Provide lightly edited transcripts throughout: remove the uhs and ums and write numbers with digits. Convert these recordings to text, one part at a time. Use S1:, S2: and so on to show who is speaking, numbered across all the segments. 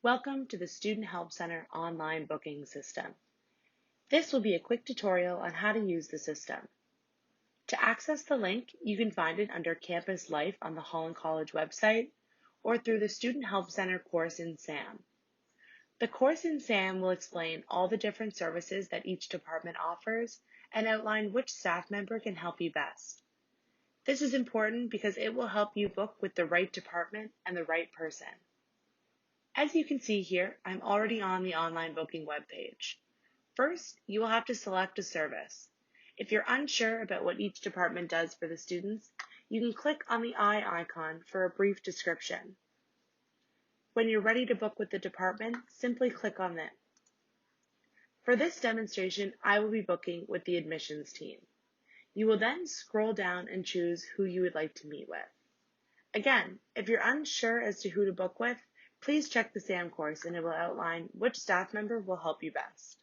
S1: Welcome to the Student Help Center online booking system. This will be a quick tutorial on how to use the system. To access the link, you can find it under Campus Life on the Holland College website or through the Student Help Center course in SAM. The course in SAM will explain all the different services that each department offers and outline which staff member can help you best. This is important because it will help you book with the right department and the right person. As you can see here, I'm already on the online booking webpage. First, you will have to select a service. If you're unsure about what each department does for the students, you can click on the eye icon for a brief description. When you're ready to book with the department, simply click on it. For this demonstration, I will be booking with the admissions team. You will then scroll down and choose who you would like to meet with. Again, if you're unsure as to who to book with, please check the SAM course and it will outline which staff member will help you best.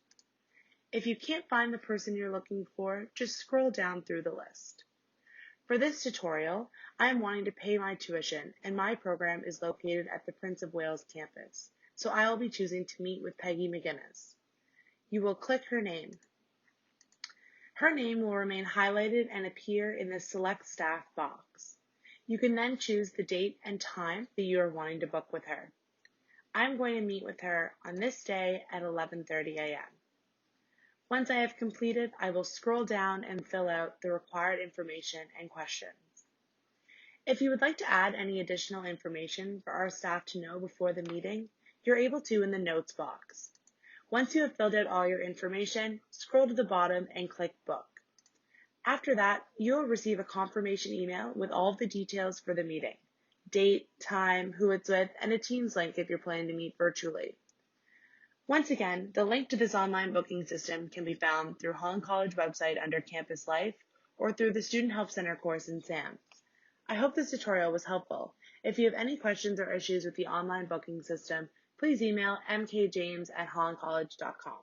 S1: If you can't find the person you're looking for, just scroll down through the list. For this tutorial, I am wanting to pay my tuition and my program is located at the Prince of Wales campus, so I will be choosing to meet with Peggy McGinnis. You will click her name. Her name will remain highlighted and appear in the Select Staff box. You can then choose the date and time that you are wanting to book with her. I'm going to meet with her on this day at 11:30 a.m. Once I have completed, I will scroll down and fill out the required information and questions. If you would like to add any additional information for our staff to know before the meeting, you're able to in the notes box. Once you have filled out all your information, scroll to the bottom and click Book. After that, you'll receive a confirmation email with all of the details for the meeting: date, time, who it's with, and a Teams link if you're planning to meet virtually. Once again, the link to this online booking system can be found through Holland College website under Campus Life or through the Student Help Center course in SAM. I hope this tutorial was helpful. If you have any questions or issues with the online booking system, please email mkjames@hollandcollege.com.